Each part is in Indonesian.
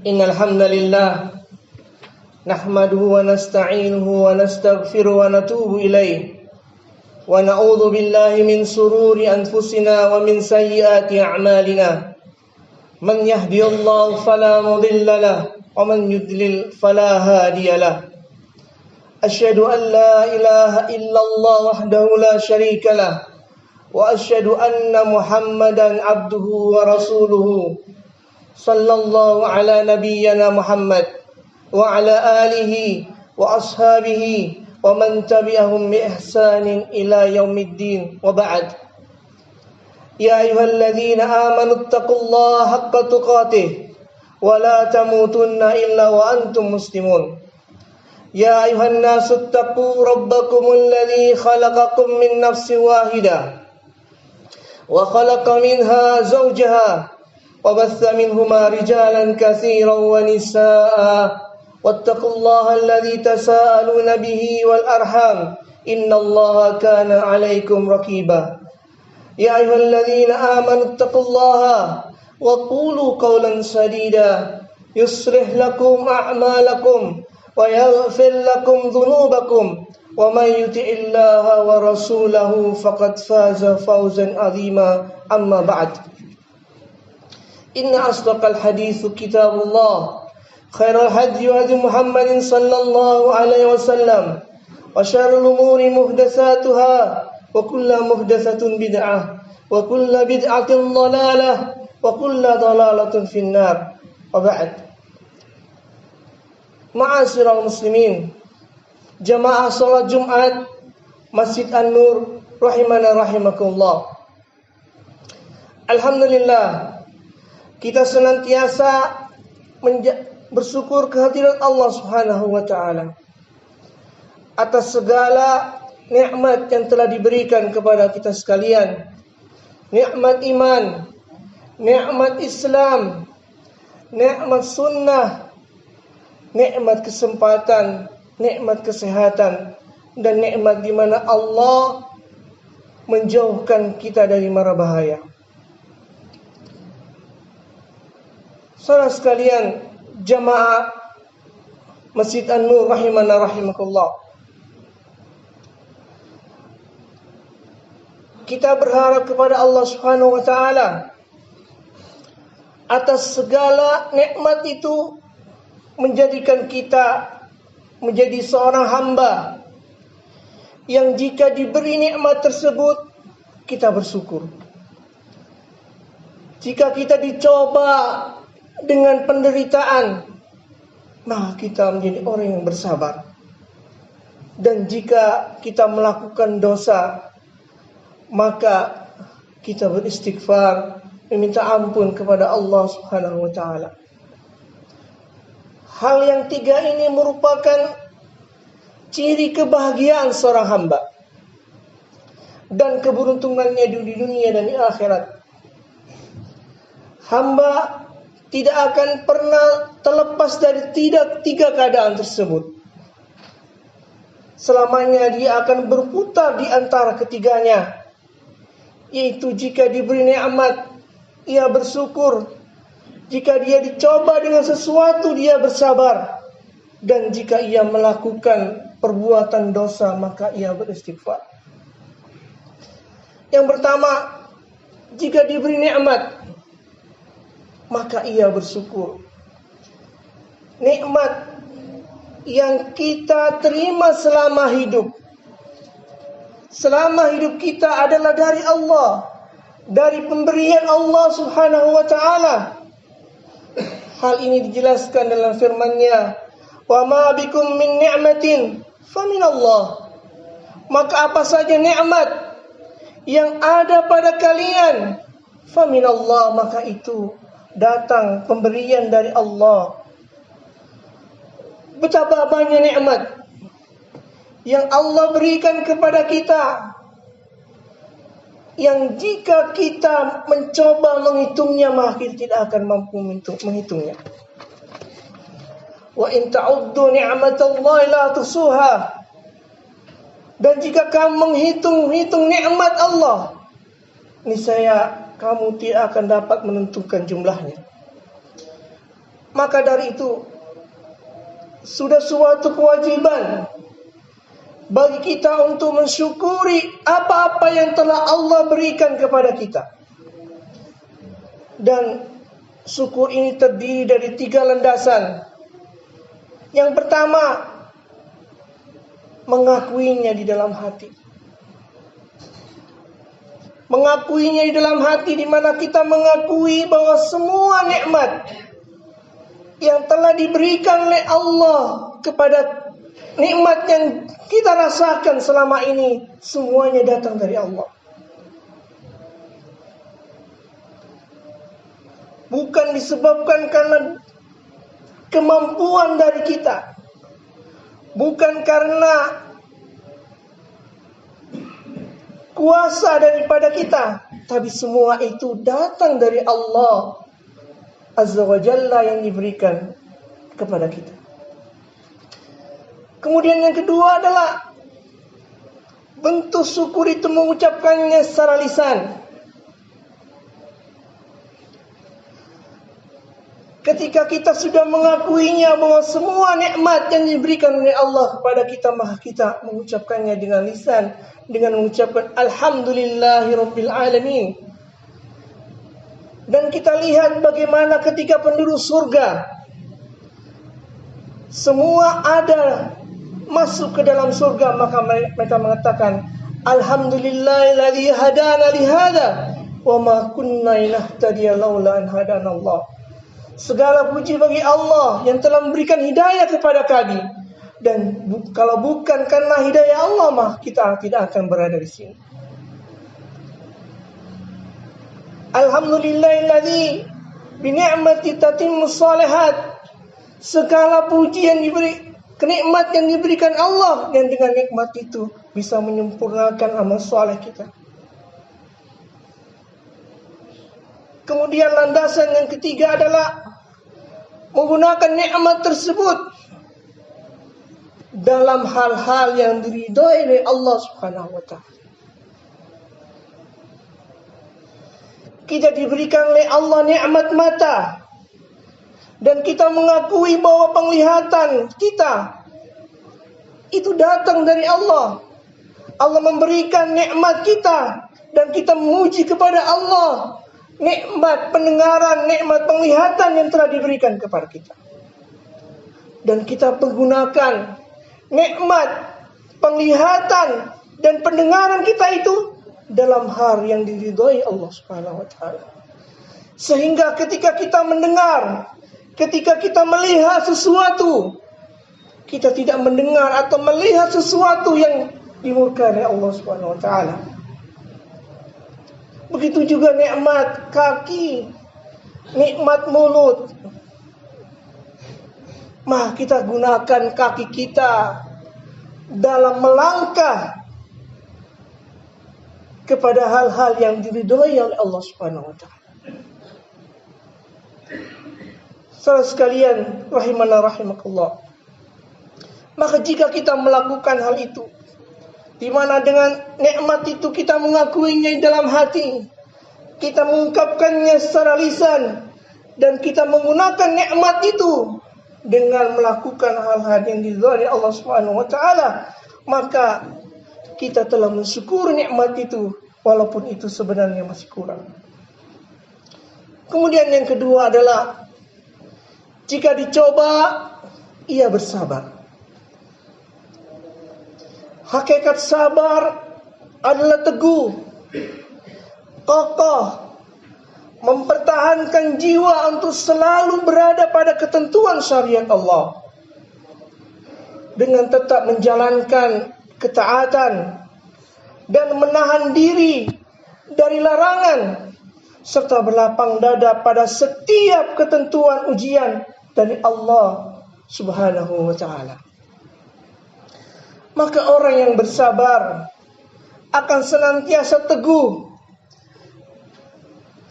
Innal hamdalillah nahmaduhu wa nasta'inuhu wa nastaghfiruhu wa natubu ilaih wa na'udzu billahi min sururi anfusina wa min sayyiati a'malina man yahdihillahu fala mudilla lahu wa man yudlil fala hadiya lahu asyhadu an la ilaha illallah wahdahu la syarika lahu wa asyhadu anna Muhammadan abduhu wa rasuluhu sallallahu ala nabiyyina Muhammad wa ala alihi wa ashabihi wa man tabi'ahum bi ihsanin ila yaumiddin wa ba'd. Ya ayyuhalladzina amanu taqullaha haqqa tuqatih wa la tamutunna illa wa antum muslimun. Ya ayyuhan nasu taqu rabbakumul ladzi khalaqakum min nafsin wahidah wa khalaqa minha zawjaha وبث منهما رجالا كثيرا ونساء واتقوا الله الذي تساءلون به والأرحام إن الله كان عليكم رقيبا يا أيها الذين آمنوا اتقوا الله وقولوا قولا سديدا يصلح لكم أعمالكم ويغفر لكم ذنوبكم ومن يطع الله ورسوله فقد فاز فوزا عظيما أما بعد. Inna asdaqal haditsu kitabullah khairal hadyi hadi Muhammadin sallallahu alaihi wasallam wa syarrul umuri muhdatsatuha wa kullu muhdatsatin bid'ah wa kullu bid'atin dhalalah wa kullu dhalalatin finnar wa ba'd. Ma'asyiral muslimin, jamaah salat Jumat Masjid An-Nur rahimana rahimakumullah. Alhamdulillah, kita senantiasa bersyukur kehadirat Allah Subhanahu wa taala atas segala nikmat yang telah diberikan kepada kita sekalian. Nikmat iman, nikmat Islam, nikmat sunnah, nikmat kesempatan, nikmat kesehatan, dan nikmat di mana Allah menjauhkan kita dari mara bahaya. Saudara sekalian, jamaah Masjid An-Nur rahimana rahimakumullah. Kita berharap kepada Allah Subhanahu wa taala atas segala nikmat itu menjadikan kita menjadi seorang hamba yang jika diberi nikmat tersebut kita bersyukur. Jika kita dicoba dengan penderitaan, maka kita menjadi orang yang bersabar. Dan jika kita melakukan dosa, maka kita beristighfar, meminta ampun kepada Allah Subhanahu wa taala. Hal yang tiga ini merupakan ciri kebahagiaan seorang hamba dan keberuntungannya di dunia dan di akhirat. Hamba tidak akan pernah terlepas dari tiga keadaan tersebut. Selamanya dia akan berputar di antara ketiganya, yaitu jika diberi nikmat, ia bersyukur. Jika dia dicoba dengan sesuatu, dia bersabar. Dan jika ia melakukan perbuatan dosa, maka ia beristighfar. Yang pertama, jika diberi nikmat, maka ia bersyukur. Nikmat yang kita terima selama hidup. Selama hidup kita adalah dari Allah, dari pemberian Allah Subhanahu wa taala. Hal ini dijelaskan dalam firman-Nya, "Wa ma bikum min ni'matin faminallah." Maka apa saja nikmat yang ada pada kalian, faminallah, maka itu datang pemberian dari Allah. Betapa banyak nikmat yang Allah berikan kepada kita, yang jika kita mencoba menghitungnya, maka kita tidak akan mampu menghitungnya. Wa in ta'uddu ni'matallahi la tuhsuha. Dan jika kamu menghitung nikmat Allah, niscaya kamu tidak akan dapat menentukan jumlahnya. Maka dari itu sudah suatu kewajiban bagi kita untuk mensyukuri apa-apa yang telah Allah berikan kepada kita. Dan syukur ini terdiri dari 3 landasan. Yang pertama, mengakuinya di dalam hati. Mengakuinya di dalam hati, di mana kita mengakui bahwa semua nikmat yang telah diberikan oleh Allah kepada nikmat yang kita rasakan selama ini, semuanya datang dari Allah. Bukan disebabkan karena kemampuan dari kita, bukan karena kuasa daripada kita, tapi semua itu datang dari Allah Azza wa Jalla yang diberikan kepada kita. Kemudian yang kedua adalah bentuk syukur itu mengucapkannya secara lisan. Ketika kita sudah mengakuinya bahwa semua nikmat yang diberikan oleh Allah kepada kita, maka kita mengucapkannya dengan lisan, dengan mengucapkan Alhamdulillahirabbil alamin. Dan kita lihat bagaimana ketika penduduk surga semua ada masuk ke dalam surga, maka mereka mengatakan Alhamdulillahilladzi hadana li hada wa ma kunna linahtadiya laula an hadana Allah. Segala puji bagi Allah yang telah memberikan hidayah kepada kami, dan kalau bukan karena hidayah Allah, maka kita tidak akan berada di sini. Alhamdulillahilladzi bi ni'mati tatimmus shalihat. Segala puji yang kenikmat yang diberikan Allah, dan dengan nikmat itu bisa menyempurnakan amal saleh kita. Kemudian landasan yang ketiga adalah menggunakan nikmat tersebut dalam hal-hal yang diridhai oleh Allah Subhanahu wa taala. Kita diberikan oleh Allah nikmat mata, dan kita mengakui bahwa penglihatan kita itu datang dari Allah. Allah memberikan nikmat kita, dan kita memuji kepada Allah nikmat pendengaran, nikmat penglihatan yang telah diberikan kepada kita. Dan kita menggunakan nikmat penglihatan dan pendengaran kita itu dalam hal yang diridhai Allah Subhanahu wa taala. Sehingga ketika kita mendengar, ketika kita melihat sesuatu, kita tidak mendengar atau melihat sesuatu yang dimurkai oleh Allah Subhanahu wa taala. Begitu juga nikmat kaki, nikmat mulut. Maka kita gunakan kaki kita dalam melangkah kepada hal-hal yang diridhai oleh Allah Subhanahu wa taala. Saudara sekalian, rahimana rahimakallah. Maka jika kita melakukan hal itu, di mana dengan nikmat itu kita mengakuinya di dalam hati, kita mengungkapkannya secara lisan, dan kita menggunakan nikmat itu dengan melakukan hal-hal yang diridhai Allah Subhanahu wa taala, maka kita telah mensyukuri nikmat itu walaupun itu sebenarnya masih kurang. Kemudian yang kedua adalah jika dicoba, ia bersabar. Hakikat sabar adalah teguh, kokoh, mempertahankan jiwa untuk selalu berada pada ketentuan syariat Allah, dengan tetap menjalankan ketaatan dan menahan diri dari larangan, serta berlapang dada pada setiap ketentuan ujian dari Allah Subhanahu wa taala. Maka orang yang bersabar akan senantiasa teguh,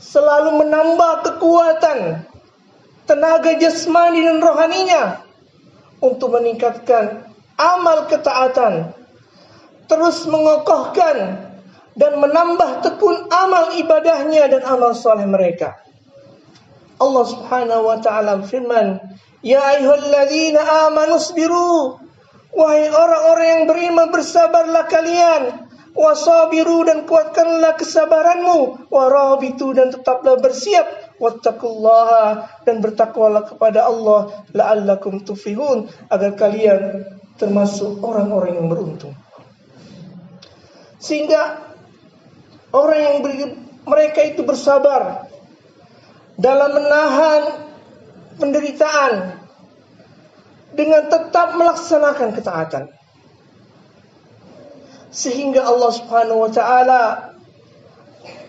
selalu menambah kekuatan, tenaga jasmani dan rohaninya untuk meningkatkan amal ketaatan, terus mengokohkan dan menambah tekun amal ibadahnya dan amal soleh mereka. Allah Subhanahu wa taala berfirman, "Ya ayyuhalladzina amanu sabiru." Wahai orang-orang yang beriman, bersabarlah kalian. Wasabiru, dan kuatkanlah kesabaranmu. Warabitu, dan tetaplah bersiap. Wattaqullaha, dan bertakwalah kepada Allah. La'allakum tuflihun, agar kalian termasuk orang-orang yang beruntung. Sehingga orang yang mereka itu bersabar dalam menahan penderitaan dengan tetap melaksanakan ketaatan, sehingga Allah Subhanahu wa taala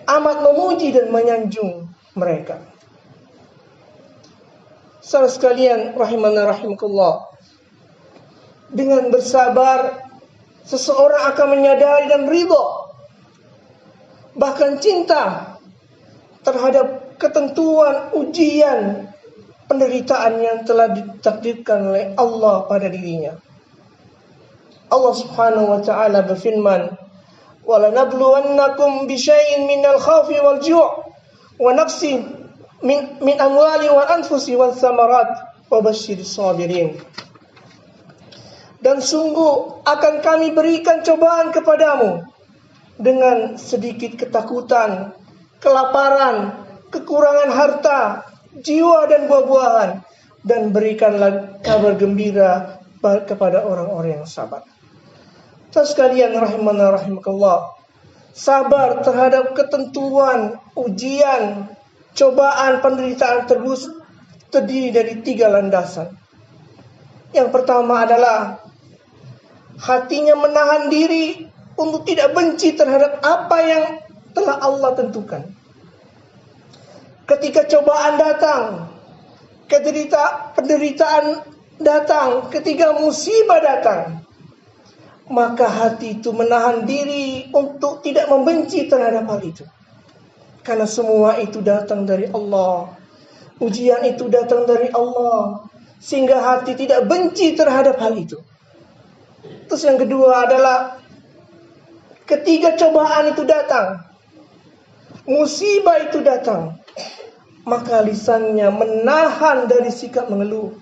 amat memuji dan menyanjung mereka. Saudara sekalian rahimana rahimakumullah, dengan bersabar seseorang akan menyadari dan ridha, bahkan cinta terhadap ketentuan ujian penderitaan yang telah ditakdirkan oleh Allah pada dirinya. Allah Subhanahu wa taala berfirman, "Wa lanabluwannakum bisyai'in minal khaufi wal ju' wa naqsin min amwali wal anfusi wal thamarat wa basyiris sabirin." Dan sungguh akan kami berikan cobaan kepadamu dengan sedikit ketakutan, kelaparan, kekurangan harta, jiwa dan buah-buahan, dan berikanlah kabar gembira kepada orang-orang yang sabar. Terus sekalian rahimana rahimakallah, sabar terhadap ketentuan, ujian, cobaan, penderitaan tersebut terdiri dari 3 landasan. Yang pertama adalah hatinya menahan diri untuk tidak benci terhadap apa yang telah Allah tentukan. Ketika cobaan datang, penderitaan datang, ketika musibah datang, maka hati itu menahan diri untuk tidak membenci terhadap hal itu. Karena semua itu datang dari Allah. Ujian itu datang dari Allah, sehingga hati tidak benci terhadap hal itu. Terus yang kedua adalah ketika cobaan itu datang, musibah itu datang, maka lisannya menahan dari sikap mengeluh.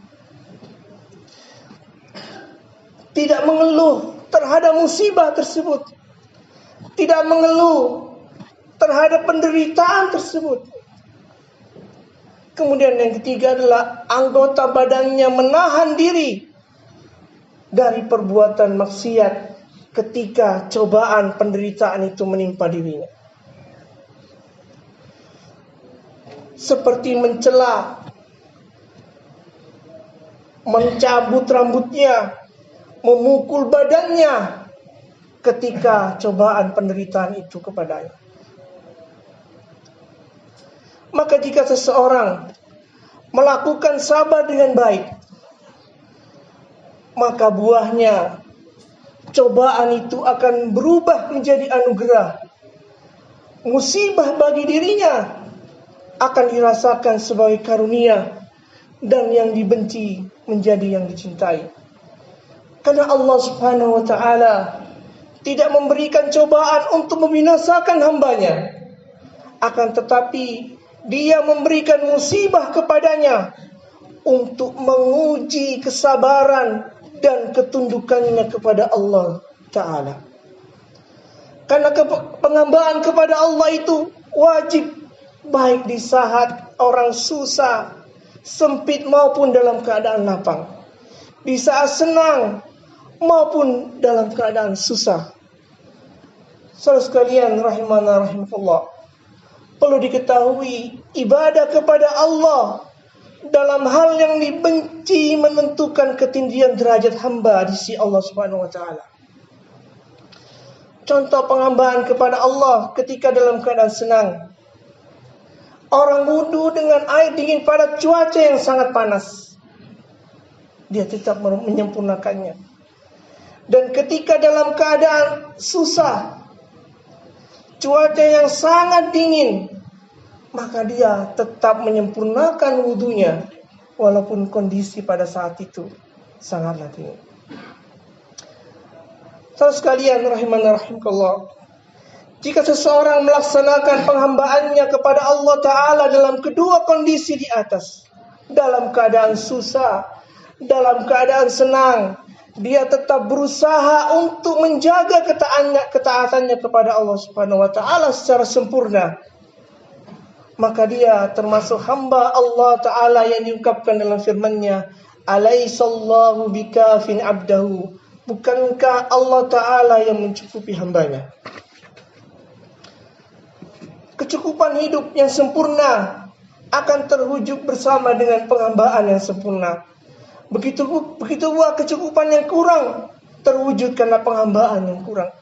Tidak mengeluh terhadap musibah tersebut, tidak mengeluh terhadap penderitaan tersebut. Kemudian yang ketiga adalah anggota badannya menahan diri dari perbuatan maksiat ketika cobaan penderitaan itu menimpa dirinya. Seperti mencela, mencabut rambutnya, memukul badannya ketika cobaan penderitaan itu kepadanya. Maka jika seseorang melakukan sabar dengan baik, maka buahnya cobaan itu akan berubah menjadi anugerah. Musibah bagi dirinya akan dirasakan sebagai karunia, dan yang dibenci menjadi yang dicintai. Karena Allah Subhanahu wa taala tidak memberikan cobaan untuk membinasakan hambanya, akan tetapi Dia memberikan musibah kepadanya untuk menguji kesabaran dan ketundukannya kepada Allah Ta'ala. Karena penghambaan kepada Allah itu wajib, baik di saat orang susah, sempit maupun dalam keadaan lapang, di saat senang maupun dalam keadaan susah. Saudara sekalian rahimana rahimakumullah, perlu diketahui ibadah kepada Allah dalam hal yang dibenci menentukan ketinggian derajat hamba di sisi Allah Subhanahu wa taala. Contoh penghambaan kepada Allah ketika dalam keadaan senang. Orang wudu dengan air dingin pada cuaca yang sangat panas, dia tetap menyempurnakannya. Dan ketika dalam keadaan susah, cuaca yang sangat dingin, maka dia tetap menyempurnakan wudunya walaupun kondisi pada saat itu sangatlah dingin. Saudara sekalian rahimana rahimakumullah, Jika seseorang melaksanakan penghambaannya kepada Allah Ta'ala dalam kedua kondisi di atas, dalam keadaan susah, dalam keadaan senang, dia tetap berusaha untuk menjaga ketaatannya kepada Allah Subhanahu wa Ta'ala secara sempurna, maka dia termasuk hamba Allah Ta'ala yang diungkapkan dalam firman-Nya, "Alaisallahu bikafin abdahu." Bukankah Allah Ta'ala yang mencukupi hambanya? Kecukupan hidup yang sempurna akan terwujud bersama dengan penghambaan yang sempurna. Begitu pula kecukupan yang kurang terwujud karena penghambaan yang kurang.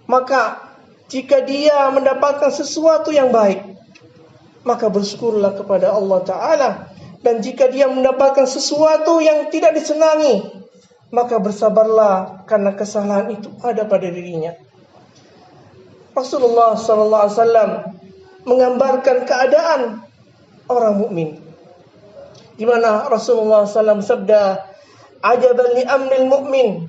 Maka jika dia mendapatkan sesuatu yang baik, maka bersyukurlah kepada Allah Ta'ala. Dan jika dia mendapatkan sesuatu yang tidak disenangi, maka bersabarlah karena kesalahan itu ada pada dirinya. Rasulullah SAW menggambarkan keadaan orang mukmin, di mana Rasulullah SAW sabda, "Ajaban li amril mu'min."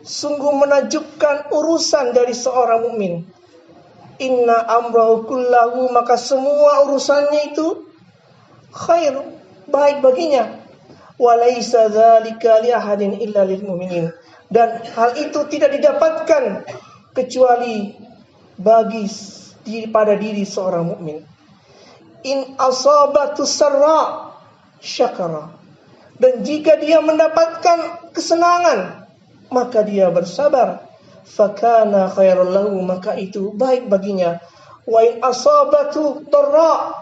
Sungguh menakjubkan urusan dari seorang mukmin. Inna amrahu kullahu, maka semua urusannya itu khair, baik baginya. Walaysa dzalika li ahadin illa lil mu'minin. Dan hal itu tidak didapatkan kecuali pada diri seorang mukmin. In asabatu sarra syakara. Dan jika dia mendapatkan kesenangan, maka dia bersabar. Fakana khairul lahu, maka itu baik baginya. Wa in asabatu darra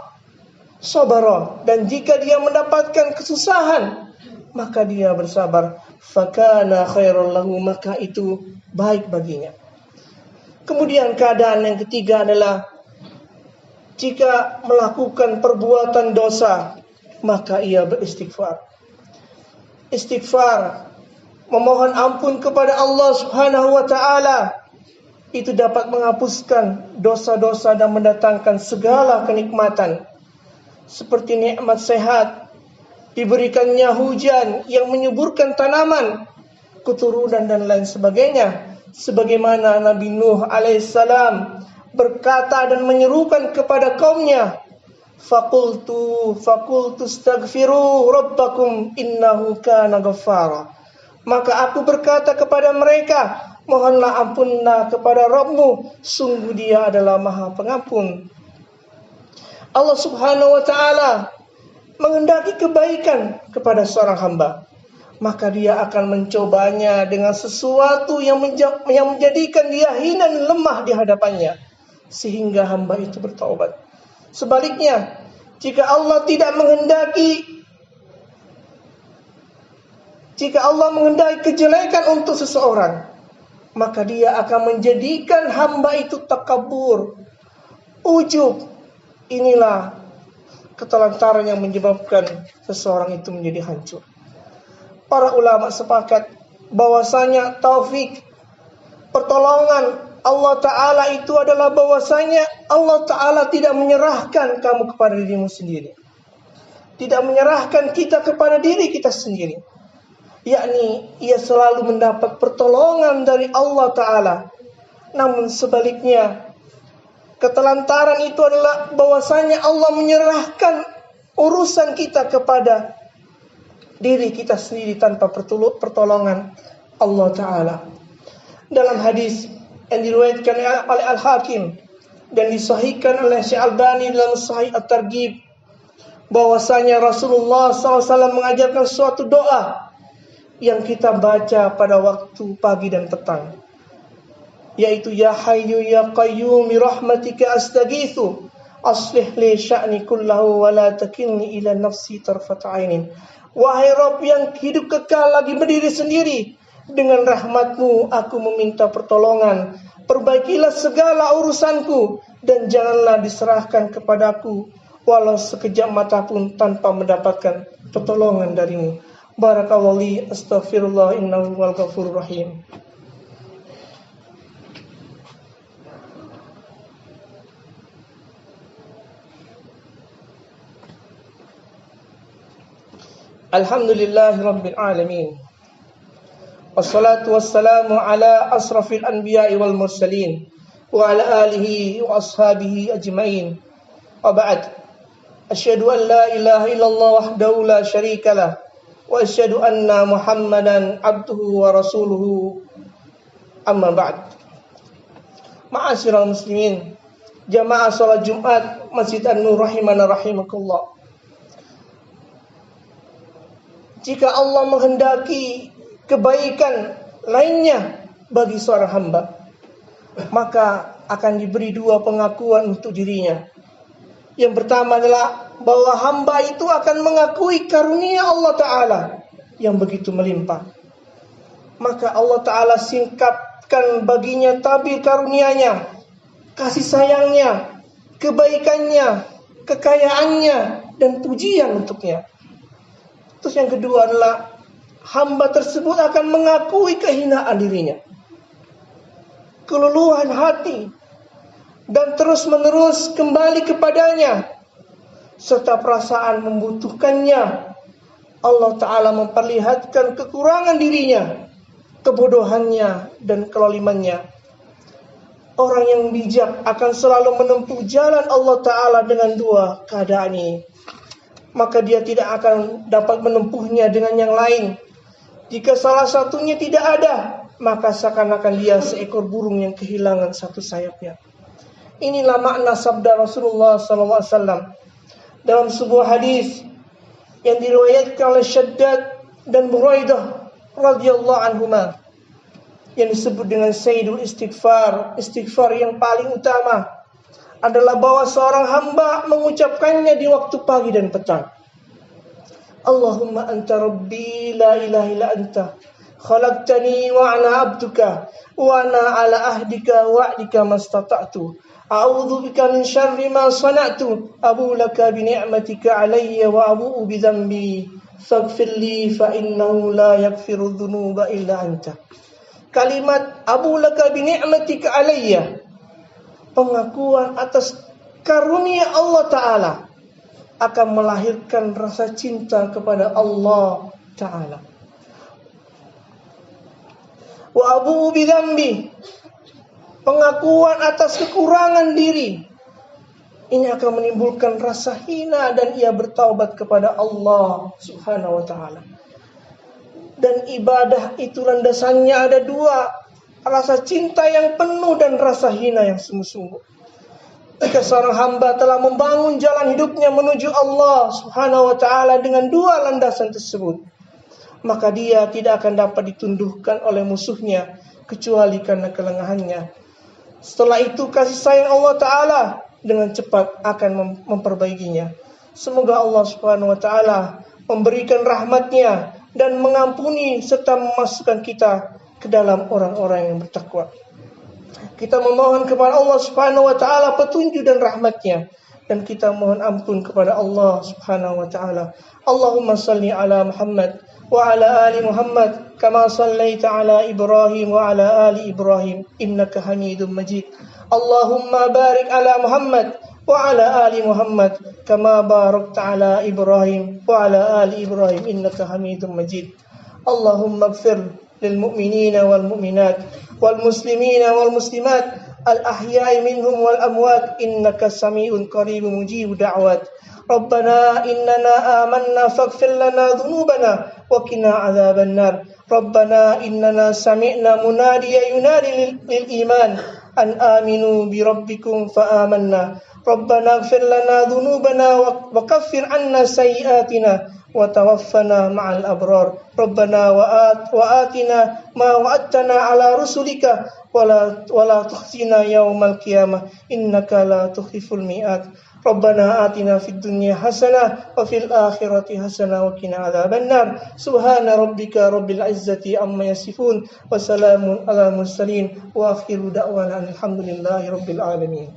sabara. Dan jika dia mendapatkan kesusahan, maka dia bersabar. Fakana khairul lahu, maka itu baik baginya. Kemudian keadaan yang ketiga adalah jika melakukan perbuatan dosa, maka ia beristighfar. Istighfar, memohon ampun kepada Allah Subhanahu wa Ta'ala, itu dapat menghapuskan dosa-dosa dan mendatangkan segala kenikmatan, seperti nikmat sehat, diberikannya hujan yang menyuburkan tanaman, keturunan dan lain sebagainya. Sebagaimana Nabi Nuh alaihissalam berkata dan menyerukan kepada kaumnya, Fakultu astaghfiru rabbakum innahu kana ghaffara. Maka aku berkata kepada mereka, mohonlah ampunlah kepada Rabbmu, sungguh Dia adalah Maha Pengampun. Allah Subhanahu wa Ta'ala menghendaki kebaikan kepada seorang hamba, maka Dia akan mencobanya dengan sesuatu yang menjadikan dia hina dan lemah di hadapannya, sehingga hamba itu bertaubat. Sebaliknya, jika Allah menghendaki kejelekan untuk seseorang, maka Dia akan menjadikan hamba itu takabur, ujub. Inilah ketelantaran yang menyebabkan seseorang itu menjadi hancur. Para ulama sepakat bahwasanya taufik, pertolongan Allah Ta'ala itu adalah bahwasanya Allah Ta'ala tidak menyerahkan kamu kepada dirimu sendiri, tidak menyerahkan kita kepada diri kita sendiri, yakni ia selalu mendapat pertolongan dari Allah Ta'ala. Namun sebaliknya, ketelantaran itu adalah bahwasanya Allah menyerahkan urusan kita kepada diri kita sendiri tanpa pertolongan Allah Ta'ala. Dalam hadis yang diriwayatkan oleh Al-Hakim dan disahihkan oleh Syekh Albani dalam Sahih At-Targhib, bahwasanya Rasulullah SAW mengajarkan suatu doa yang kita baca pada waktu pagi dan petang, yaitu Ya Hayyu Ya Qayyum bi rahmatika astaghitsu aslih li sya'ni kullahu wa la takilni ila nafsi tarfata ainin. Wahai Rabb yang hidup kekal lagi berdiri sendiri, dengan rahmat-Mu aku meminta pertolongan, perbaikilah segala urusanku dan janganlah diserahkan kepadaku walau sekejap mata pun tanpa mendapatkan pertolongan dari-Mu. Barakallahu li, astaghfirullah, innahu wal ghafurur rahim. Alhamdulillahi Rabbil Alamin. Wassalatu wassalamu ala asrafil anbiya'i wal mursalin, wa ala alihi wa ashabihi ajma'in. Wa ba'd. Asyhadu an la ilaha illallah wahdahu la syarikalah wa asyhadu anna Muhammadan abduhu wa rasuluhu. Amma ba'd. Ma'asyiral muslimin, jamaah salat Jumat Masjid An-Nur rahimana rahimakumullah. Jika Allah menghendaki kebaikan lainnya bagi seorang hamba, maka akan diberi dua pengakuan untuk dirinya. Yang pertama adalah bahwa hamba itu akan mengakui karunia Allah Ta'ala yang begitu melimpah. Maka Allah Ta'ala singkapkan baginya tabir karunianya, kasih sayangnya, kebaikannya, kekayaannya, dan pujian untuknya. Terus yang kedua adalah hamba tersebut akan mengakui kehinaan dirinya, keluluhan hati, dan terus-menerus kembali kepadanya, serta perasaan membutuhkannya. Allah Ta'ala memperlihatkan kekurangan dirinya, kebodohannya, dan kelalimannya. Orang yang bijak akan selalu menempuh jalan Allah Ta'ala dengan dua keadaan ini. Maka dia tidak akan dapat menempuhnya dengan yang lain. Jika salah satunya tidak ada, maka seakan-akan dia seekor burung yang kehilangan satu sayapnya. Inilah makna sabda Rasulullah SAW dalam sebuah hadis yang diriwayatkan oleh Syaddad dan Buraidah radhiyallahu anhuma, yang disebut dengan Sayyidul Istighfar. Istighfar yang paling utama adalah bahwa seorang hamba mengucapkannya di waktu pagi dan petang. Allahumma anta rabbi la ilaha illa anta khalaqtani wa ana abduka wa ana ala ahdika wa'dika mastata'tu a'udzu bika min syarri ma sana'tu abu laka bi ni'matika alayya wa abu'u bi dhanbi faghfir li fa innahu la yaghfiru dhunuba illa anta. Kalimat abu laka bi ni'matika alayya, pengakuan atas karunia Allah Ta'ala, akan melahirkan rasa cinta kepada Allah Ta'ala. Wa abu'u bidhambi, pengakuan atas kekurangan diri, ini akan menimbulkan rasa hina dan ia bertaubat kepada Allah Subhanahu wa Ta'ala. Dan ibadah itu landasannya ada dua, rasa cinta yang penuh dan rasa hina yang sungguh-sungguh. Jika seorang hamba telah membangun jalan hidupnya menuju Allah Subhanahu wa Ta'ala dengan dua landasan tersebut, maka dia tidak akan dapat ditundukkan oleh musuhnya kecuali karena kelengahannya. Setelah itu kasih sayang Allah Ta'ala dengan cepat akan memperbaikinya. Semoga Allah Subhanahu wa Ta'ala memberikan rahmatnya dan mengampuni serta memasukkan kita ke dalam orang-orang yang bertakwa. Kita memohon kepada Allah Subhanahu wa Ta'ala petunjuk dan rahmatnya, dan kita mohon ampun kepada Allah Subhanahu wa Ta'ala. Allahumma salli ala Muhammad wa ala ali Muhammad kama sallaita ala Ibrahim wa ala ali Ibrahim innaka Hamidum Majid. Allahumma barik ala Muhammad wa ala ali Muhammad kama barakta ala Ibrahim wa ala ali Ibrahim innaka Hamidum Majid. Allahumma ighfir lil mu'minina wal mu'minat والمسلمين والمسلمات الأحياء منهم والأموات إنك سميع قريب مجيب دعوات. ربنا إننا آمنا فاغفر لنا ذنوبنا وقنا عذاب النار. ربنا إننا سمعنا مناديا ينادي للإيمان أن آمنوا بربكم فآمنا. ربنا اغفر لنا ذنوبنا وكفر عنا سيئاتنا وتوفنا مع الأبرار. ربنا وآتنا ما وعدتنا على رسلك ولا تخزنا يوم القيامة إنك لا تخلف الميعاد. ربنا آتنا في الدنيا حسنة وفي الآخرة حسنة وقنا عذاب النار. سبحان ربك رب العزة عما يصفون وسلام على المرسلين وآخر دعوانا الحمد لله رب العالمين.